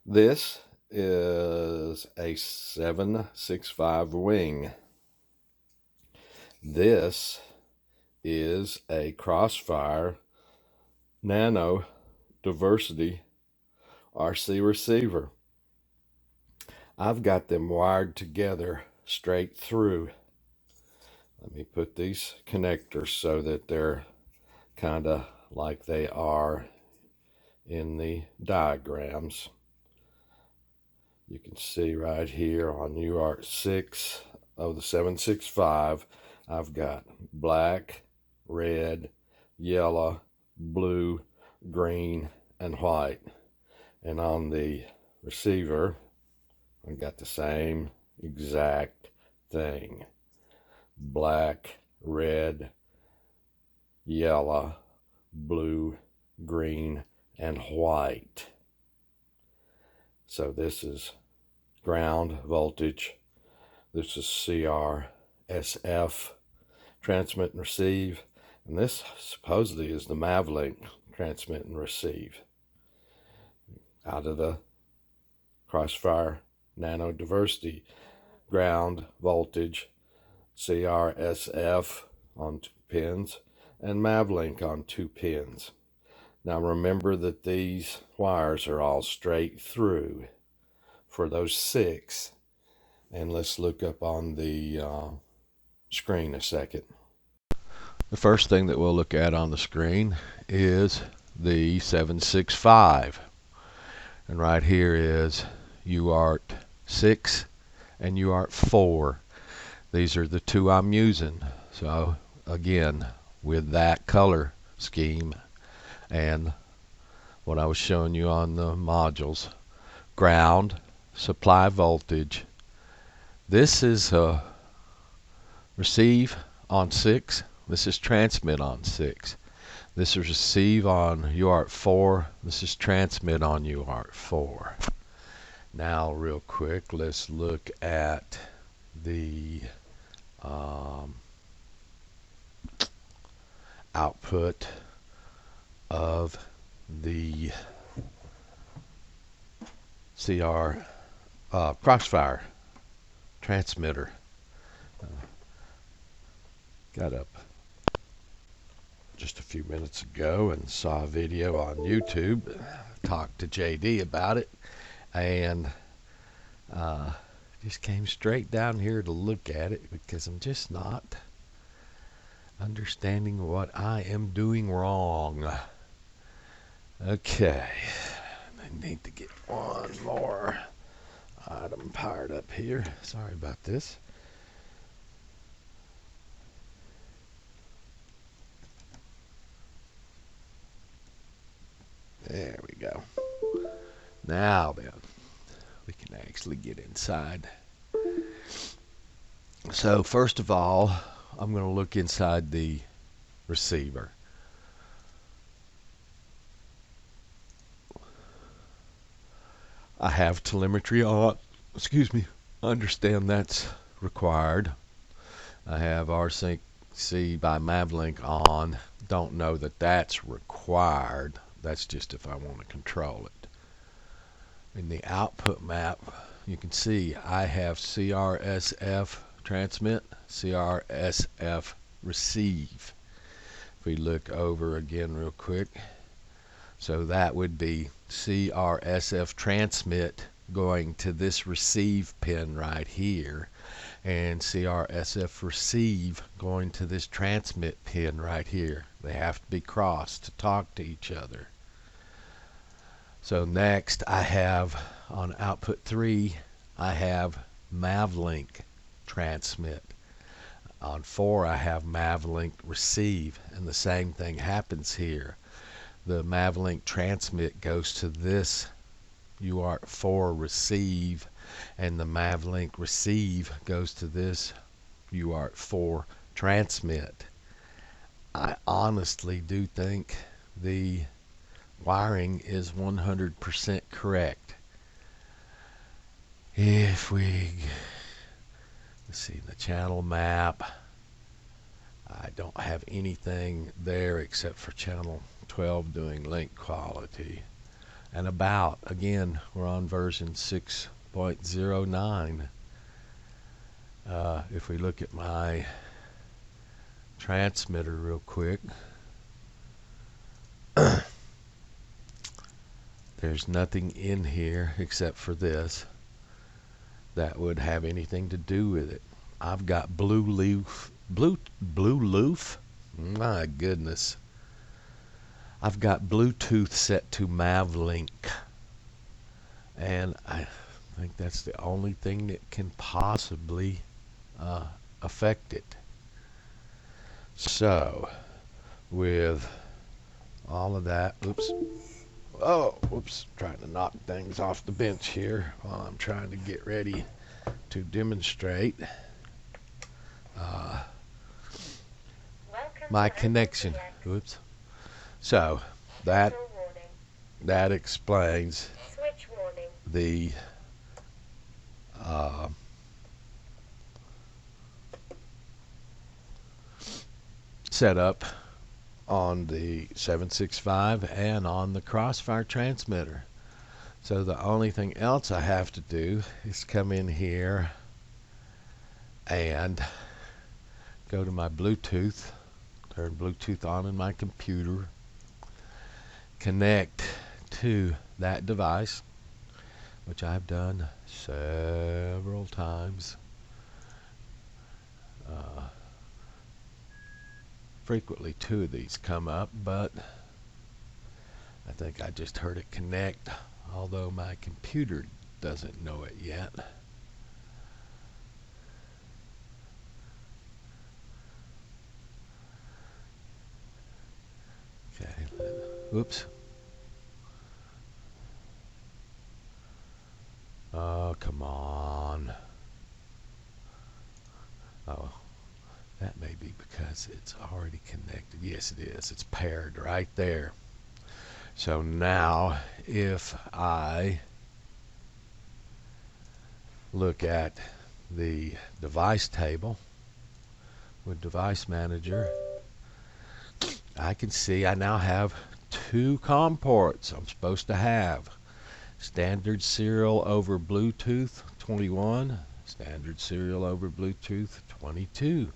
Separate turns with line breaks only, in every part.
This is a 765 wing. This is a Crossfire Nano Diversity RC receiver. I've got them wired together straight through. Let me put these connectors so that they're kind of like they are in the diagrams. You can see right here on UART 6 of the 765, I've got black, red, yellow, blue, green, and white. And on the receiver, I've got the same exact thing. Black, red, yellow, blue, green, and white. So this is ground voltage. This is CRSF, transmit and receive. And this supposedly is the Mavlink, transmit and receive. Out of the Crossfire Nano Diversity, ground voltage, CRSF on 2 pins, and Mavlink on 2 pins. Now remember that these wires are all straight through for those 6. And let's look up on the screen a second. The first thing that we'll look at on the screen is the 765. And right here is UART 6 and UART 4. These are the 2 I'm using. So again, with that color scheme and what I was showing you on the modules, ground, supply voltage. This is receive on 6. This is transmit on 6. This is receive on UART 4. This is transmit on UART 4. Now real quick, let's look at the output of the Crossfire transmitter. Got up just a few minutes ago and saw a video on YouTube. Talked to JD about it, and just came straight down here to look at it because I'm just not understanding what I am doing wrong. Okay, I need to get one more item powered up here. Sorry about this. There we go. Now then, we can actually get inside. So first of all, I'm going to look inside the receiver. I have telemetry on. Excuse me. I understand that's required. I have RCC by Mavlink on. Don't know that that's required. That's just if I want to control it. In the output map, you can see I have CRSF transmit, CRSF receive. If we look over again real quick, so that would be CRSF transmit going to this receive pin right here, and CRSF receive going to this transmit pin right here. They have to be crossed to talk to each other. So next I have on output 3, I have Mavlink transmit. On 4 I have Mavlink receive, and the same thing happens here. The Mavlink transmit goes to this UART 4 receive, and the Mavlink receive goes to this UART 4 transmit. I honestly do think the wiring is 100% correct. If we let's see the channel map, I don't have anything there except for channel 12 doing link quality. and about. Again, we're on version 6.09. If we look at my transmitter real quick, there's nothing in here except for this that would have anything to do with it. I've got Bluetooth. My goodness. I've got Bluetooth set to Mavlink, and I think that's the only thing that can possibly affect it. So, with all of that, trying to knock things off the bench here while I'm trying to get ready to demonstrate my connection. So that explains the setup on the 765 and on the Crossfire transmitter. So the only thing else I have to do is come in here and go to my Bluetooth, turn Bluetooth on in my computer, connect to that device, which I've done several times. Frequently two of these come up, but I think I just heard it connect, although my computer doesn't know it yet. Okay, whoops. Oh, come on. Oh, that may be because it's already connected. Yes, it is. It's paired right there. So now, if I look at the device table with Device Manager, I can see I now have two COM ports I'm supposed to have. Standard serial over Bluetooth 21, standard serial over Bluetooth 22.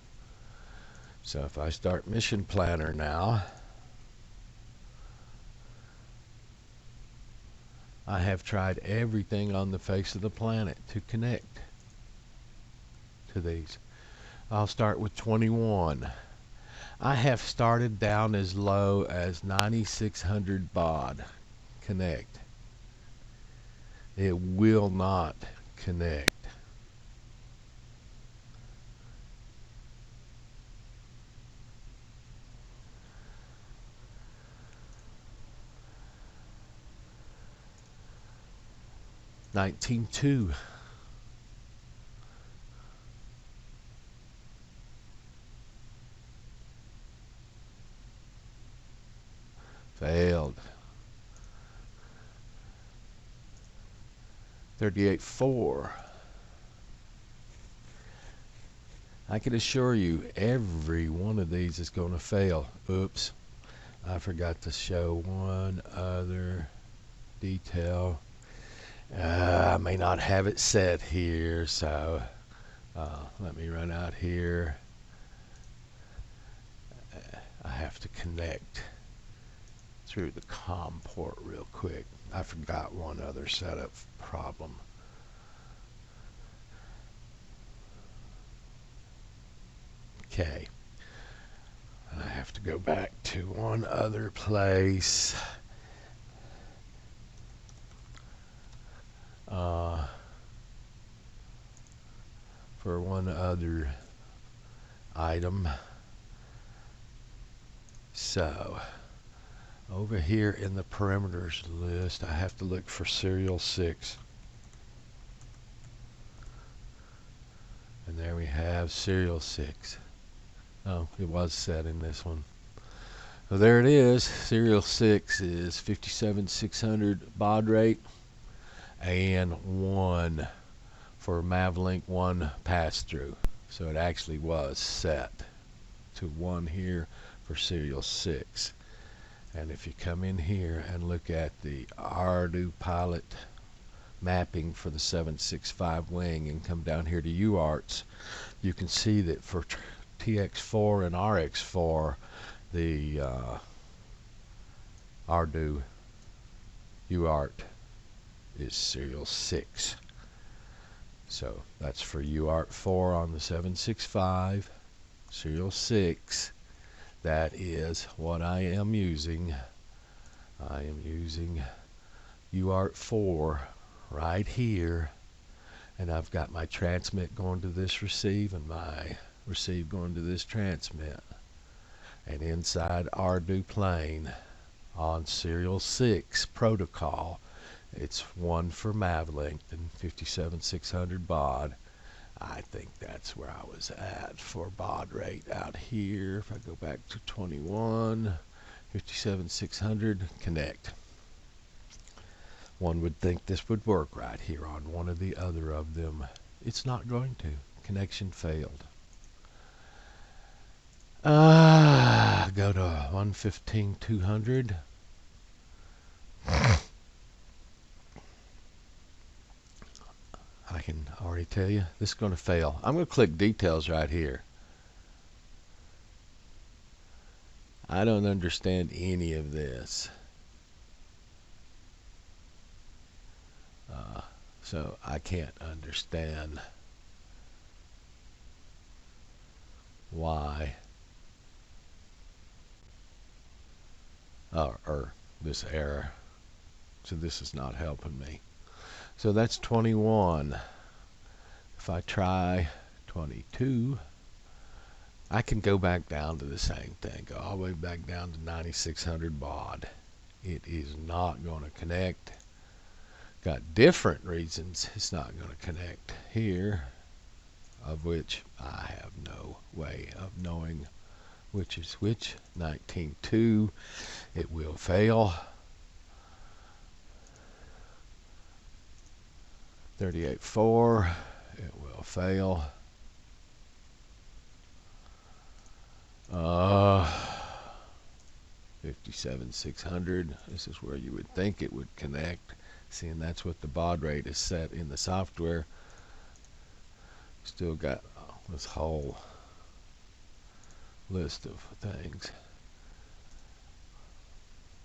So if I start Mission Planner now, I have tried everything on the face of the planet to connect to these. I'll start with 21. I have started down as low as 9600 baud. Connect. It will not connect. $19.2. Failed. 38.4. I can assure you every one of these is going to fail. Oops. I forgot to show one other detail. I may not have it set here, so let me run out here. I have to connect through the COM port real quick. I forgot one other setup problem. Okay. And I have to go back to one other place. For one other item. So over here in the parameters list, I have to look for serial 6. And there we have serial 6. Oh, it was set in this one. So there it is. Serial 6 is 57,600 baud rate and 1 for Mavlink 1 pass-through. So it actually was set to 1 here for serial 6. And if you come in here and look at the Ardu pilot mapping for the 765 wing and come down here to UARTs, you can see that for TX4 and RX4, the Ardu UART is serial 6. So that's for UART 4 on the 765, serial 6. That is what I am using. I am using UART 4 right here, and I've got my transmit going to this receive and my receive going to this transmit. And inside Ardu plane on serial 6 protocol, it's 1 for Mavlink and 57600 baud. I think that's where I was at for baud rate out here. If I go back to 21, 57600, connect. One would think this would work right here on one or the other of them. It's not going to. Connection failed. Go to 115.200. I can already tell you this is going to fail. I'm going to click details right here. I don't understand any of this. So I can't understand why or this error. So this is not helping me. So that's 21. If I try 22, I can go back down to the same thing. Go all the way back down to 9600 baud. It is not going to connect. Got different reasons it's not going to connect here, of which I have no way of knowing which is which. 19.2, it will fail. 38.4, it will fail. 57.600, this is where you would think it would connect, seeing that's what the baud rate is set in the software. Still got this whole list of things.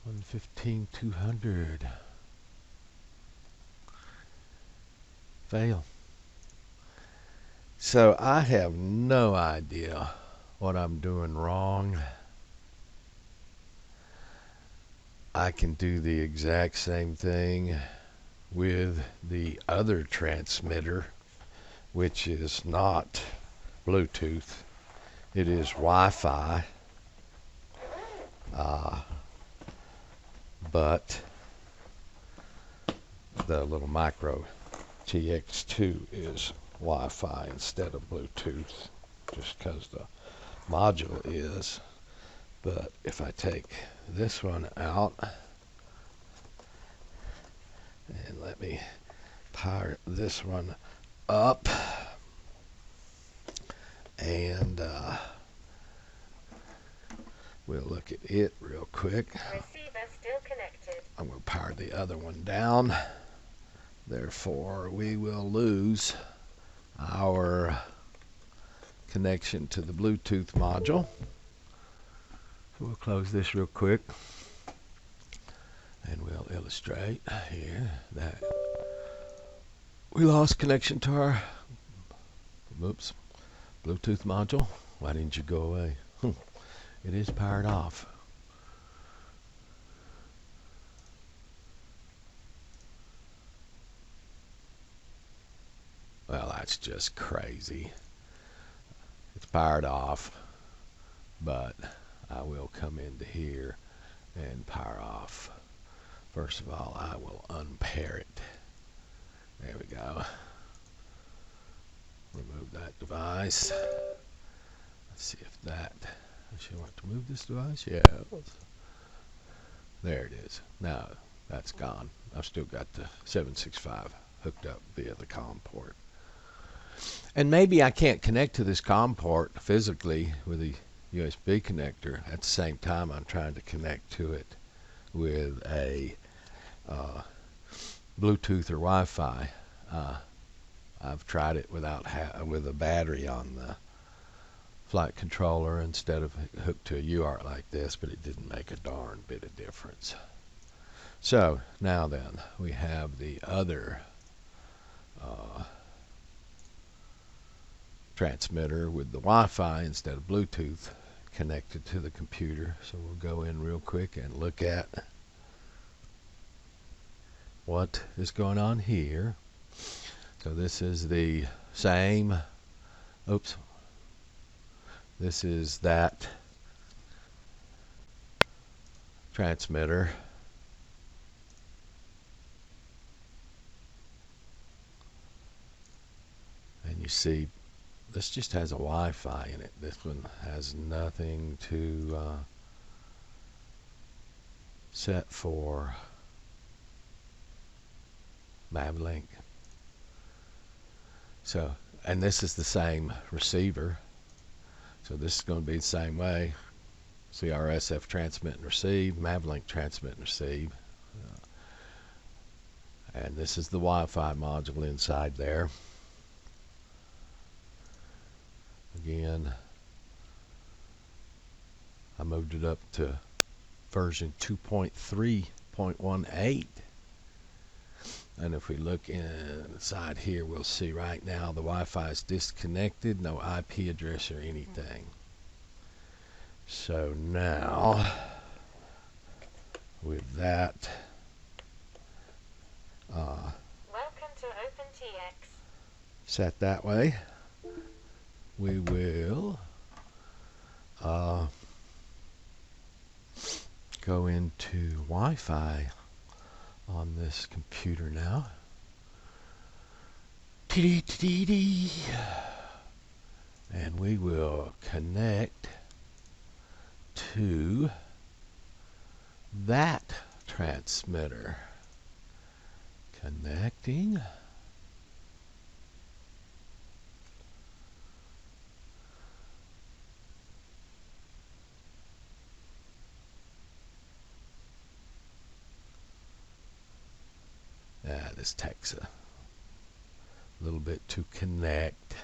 115.200. Fail. So I have no idea what I'm doing wrong. I can do the exact same thing with the other transmitter, which is not Bluetooth. It is Wi-Fi. But the little micro TX2 is Wi-Fi instead of Bluetooth, just because the module is. But if I take this one out and let me power this one up, and we'll look at it real quick.
Receiver still connected.
I'm going to power the other one down. Therefore, we will lose our connection to the Bluetooth module. So we'll close this real quick, and we'll illustrate here that we lost connection to our Bluetooth module. Why didn't you go away? It is powered off. Well, that's just crazy. It's powered off, but I will come into here and power off. First of all, I will unpair it. There we go. Remove that device. Let's see if that, does she want to move this device? Yeah. There it is. Now that's gone. I've still got the 765 hooked up via the COM port. And maybe I can't connect to this COM port physically with the USB connector at the same time I'm trying to connect to it with a Bluetooth or Wi-Fi. I've tried it without with a battery on the flight controller instead of hooked to a UART like this, but it didn't make a darn bit of difference. So now then, we have the other transmitter with the Wi-Fi instead of Bluetooth connected to the computer. So we'll go in real quick and look at what is going on here. So this is the same, oops, this is that transmitter. And you see this just has a Wi-Fi in it. This one has nothing to set for Mavlink. So, and this is the same receiver. So this is going to be the same way. CRSF transmit and receive, Mavlink transmit and receive. And this is the Wi-Fi module inside there. Again, I moved it up to version 2.3.18. And if we look inside here, we'll see right now the Wi-Fi is disconnected, no IP address or anything. So now, with that,
Welcome to OpenTX.
set that way, we will go into Wi-Fi on this computer now. And we will connect to that transmitter. Connecting. This takes a little bit to connect.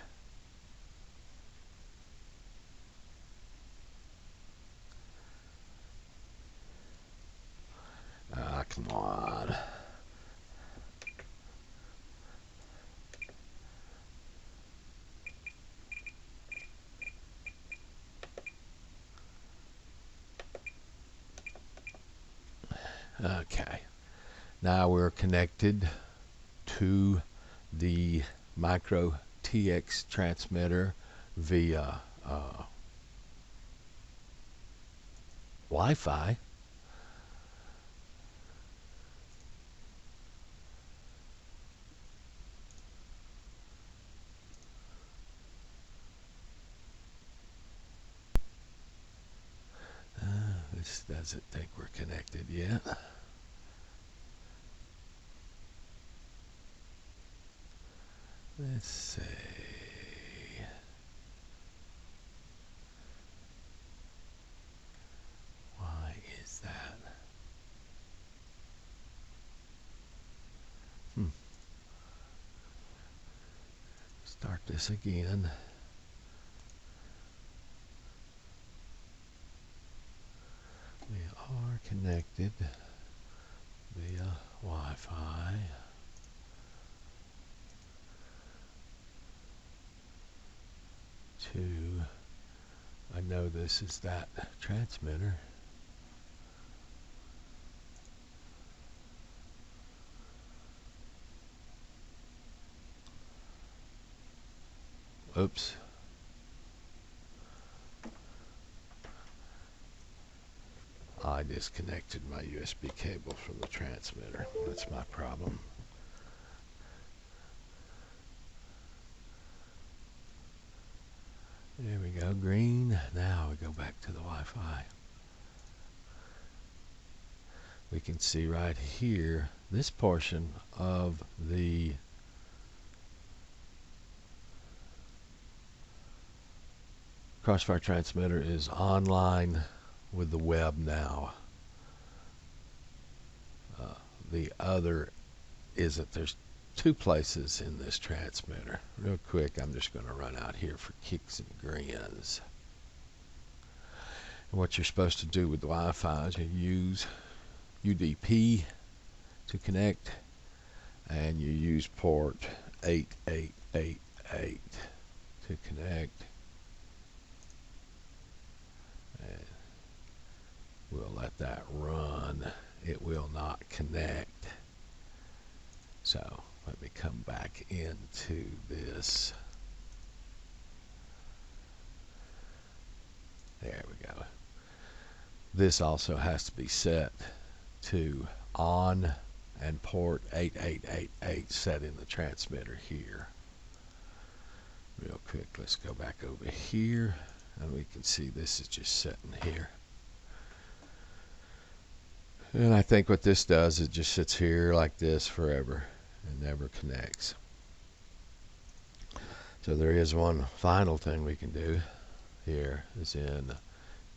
Come on. Okay. Now we're connected to the micro TX transmitter via Wi-Fi. This doesn't think we're connected yet. Let's see. Why is that? Start this again. We are connected via Wi-Fi to, I know this is that transmitter. Oops. I disconnected my USB cable from the transmitter. That's my problem. There we go, green. Now we go back to the Wi-Fi. We can see right here, this portion of the Crossfire transmitter is online with the web now. the other is that there's two places in this transmitter. Real quick, I'm just going to run out here for kicks and grins. And what you're supposed to do with Wi-Fi is you use UDP to connect, and you use port 8888 to connect. And we'll let that run. It will not connect. So let me come back into this. There we go. This also has to be set to on, and port 8888 set in the transmitter here. Real quick, let's go back over here, and we can see this is just sitting here. And I think what this does, it just sits here like this forever and never connects. So there is one final thing we can do here, is in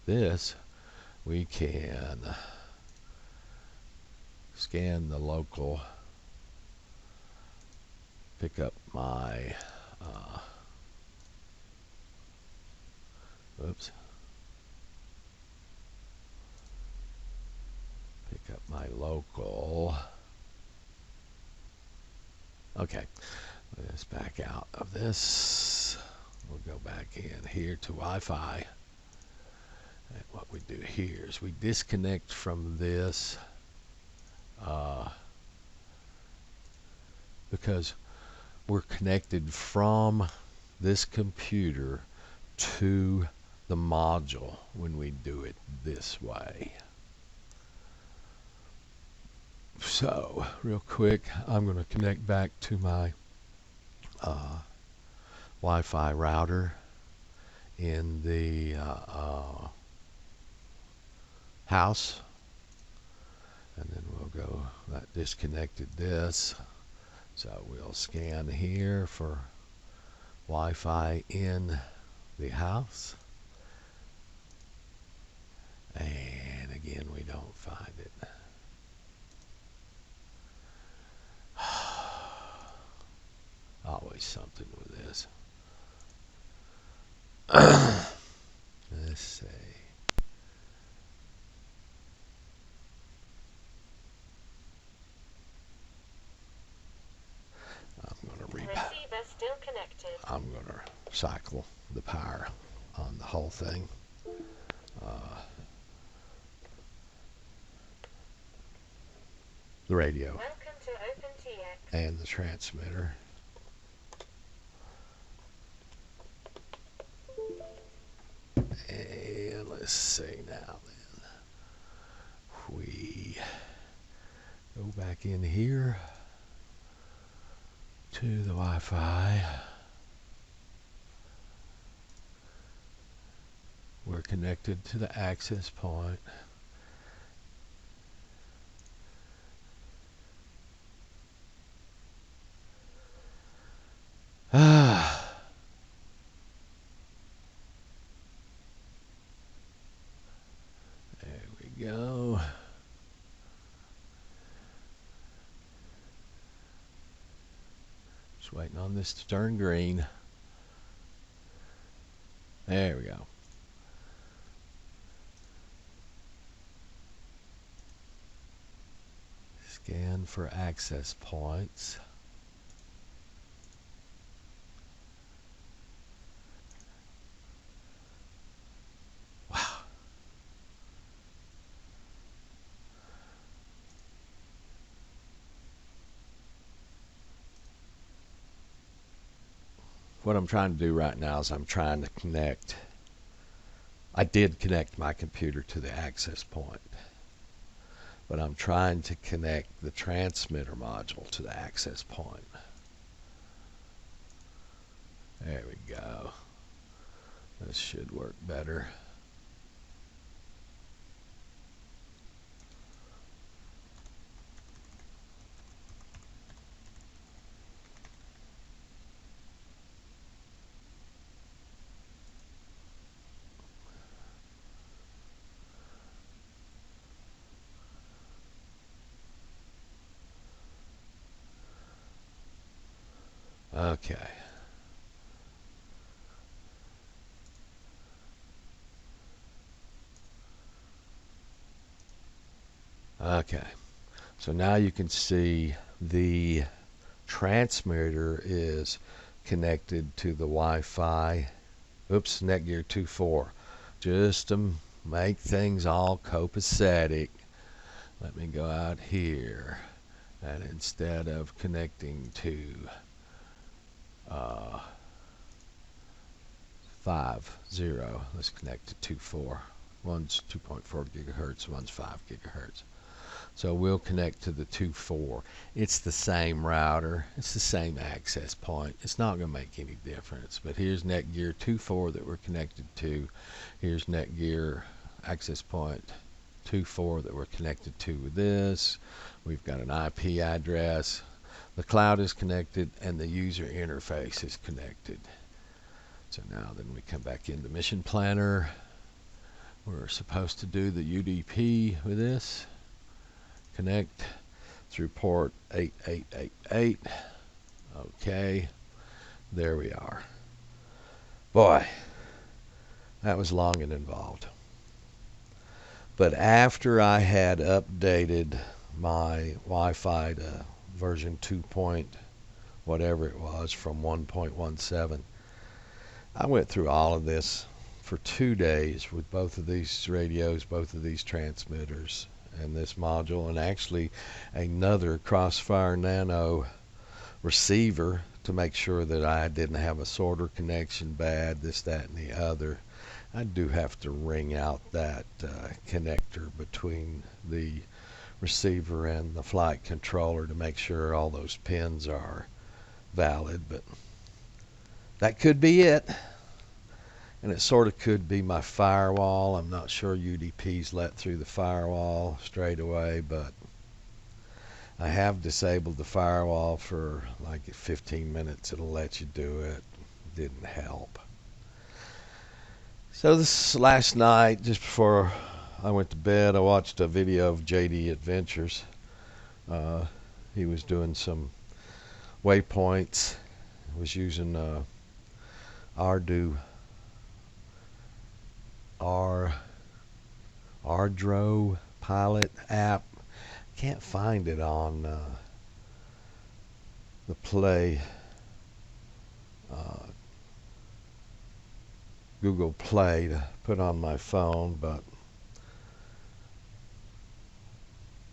this we can scan the local, pick up my pick up my local. Okay, let's back out of this. We'll go back in here to Wi-Fi. And what we do here is we disconnect from this because we're connected from this computer to the module when we do it this way. So real quick, I'm going to connect back to my Wi-Fi router in the house, and then we'll go, that disconnected this, so we'll scan here for Wi-Fi in the house, and again we don't find it. Always something with this. Let's see.
Receiver still connected.
I'm going to cycle the power on the whole thing. The radio.
Welcome to OpenTX.
And the transmitter. And let's see now then. We go back in here to the Wi-Fi. We're connected to the access point. There we go. Just waiting on this to turn green. There we go. Scan for access points. Wow. What I'm trying to do right now is I'm trying to connect. I did connect my computer to the access point, but I'm trying to connect the transmitter module to the access point. There we go. This should work better. Okay. Okay. So now you can see the transmitter is connected to the Wi-Fi. Oops, Netgear 2.4. Just to make things all copacetic, let me go out here, and instead of connecting to 5.0, let's connect to 2.4. One's 2.4 gigahertz, one's 5 gigahertz. So we'll connect to the 2.4. It's the same router. It's the same access point. It's not going to make any difference. But here's Netgear 2.4 that we're connected to. Here's Netgear access point 2.4 that we're connected to with this. We've got an IP address. The cloud is connected and the user interface is connected. So now then we come back into Mission Planner. We're supposed to do the UDP with this. Connect through port 8888. Okay, there we are. Boy, that was long and involved. But after I had updated my Wi-Fi to version 2 point whatever it was from 1.17, I went through all of this for 2 days with both of these radios, both of these transmitters, and this module, and actually another Crossfire Nano receiver to make sure that I didn't have a sorter connection bad, this, that, and the other. I do have to ring out that connector between the receiver and the flight controller to make sure all those pins are valid, but that could be it. And it sort of could be my firewall. I'm not sure UDP's let through the firewall straight away, but I have disabled the firewall for like 15 minutes. It'll let you do it. Didn't help. So this last night, just before I went to bed, I watched a video of JD Adventures. He was doing some waypoints. Was using Ardro Pilot app. Can't find it on the Play Google Play to put on my phone, but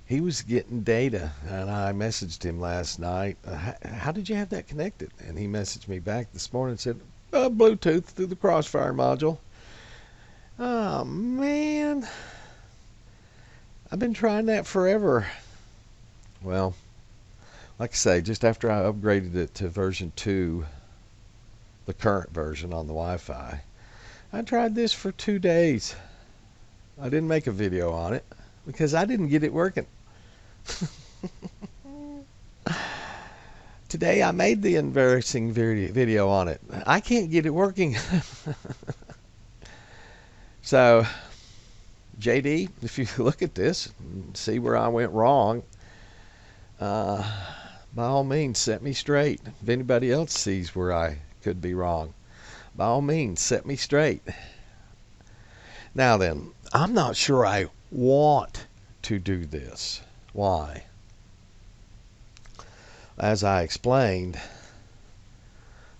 he was getting data, and I messaged him last night. How did you have that connected? And he messaged me back this morning and said, Bluetooth through the Crossfire module. Oh man, I've been trying that forever. Well, like I say, just after I upgraded it to version 2, the current version on the Wi-Fi, I tried this for 2 days. I didn't make a video on it because I didn't get it working. Today I made the embarrassing video on it. I can't get it working. So, JD, if you look at this and see where I went wrong, by all means, set me straight. If anybody else sees where I could be wrong, by all means, set me straight. Now then, I'm not sure I want to do this. Why? As I explained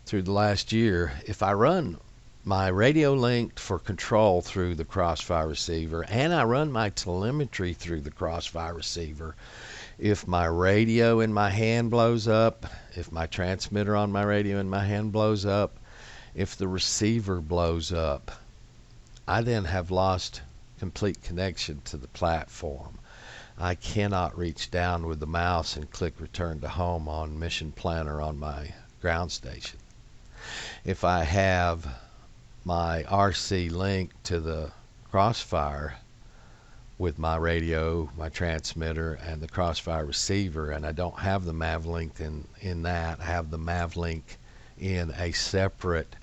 through the last year, if I run my radio linked for control through the Crossfire receiver and I run my telemetry through the Crossfire receiver, if my radio in my hand blows up, if my transmitter on my radio in my hand blows up, if the receiver blows up, I then have lost complete connection to the platform. I cannot reach down with the mouse and click return to home on Mission Planner on my ground station. If I have my RC linked to the Crossfire with my radio, my transmitter, and the Crossfire receiver, and I don't have the Mavlink in that, I have the Mavlink in a separate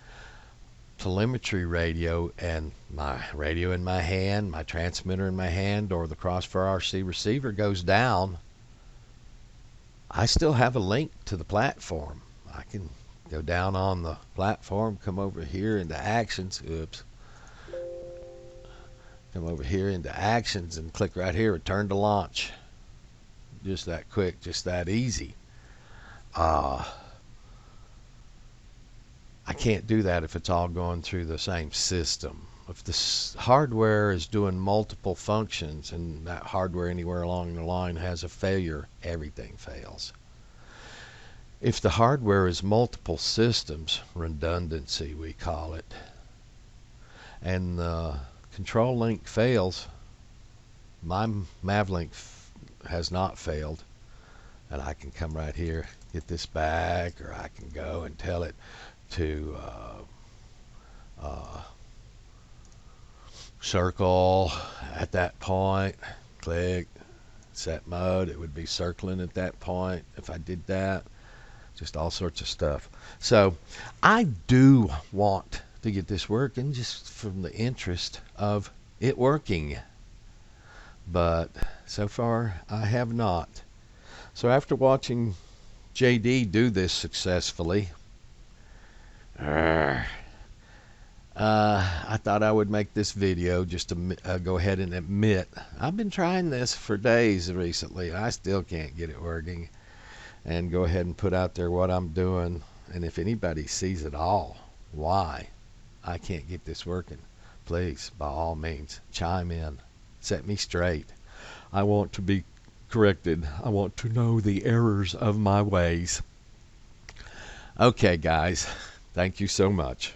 telemetry radio, and my radio in my hand, my transmitter in my hand, or the Crossfire RC receiver goes down, I still have a link to the platform. I can Go down on the platform, come over here into actions. Oops. Come over here into actions and click right here, return to launch. Just that quick, just that easy. I can't do that if it's all going through the same system. If the hardware is doing multiple functions and that hardware anywhere along the line has a failure, everything fails. If the hardware is multiple systems, redundancy we call it, and the control link fails, my Mavlink has not failed, and I can come right here, get this back, or I can go and tell it to circle at that point, click, set mode, it would be circling at that point if I did that. Just all sorts of stuff. So I do want to get this working just from the interest of it working. But so far I have not. So after watching JD do this successfully, I thought I would make this video just to go ahead and admit I've been trying this for days recently. I still can't get it working. And go ahead and put out there what I'm doing. And if anybody sees at all why I can't get this working, please, by all means, chime in. Set me straight. I want to be corrected. I want to know the errors of my ways. Okay, guys. Thank you so much.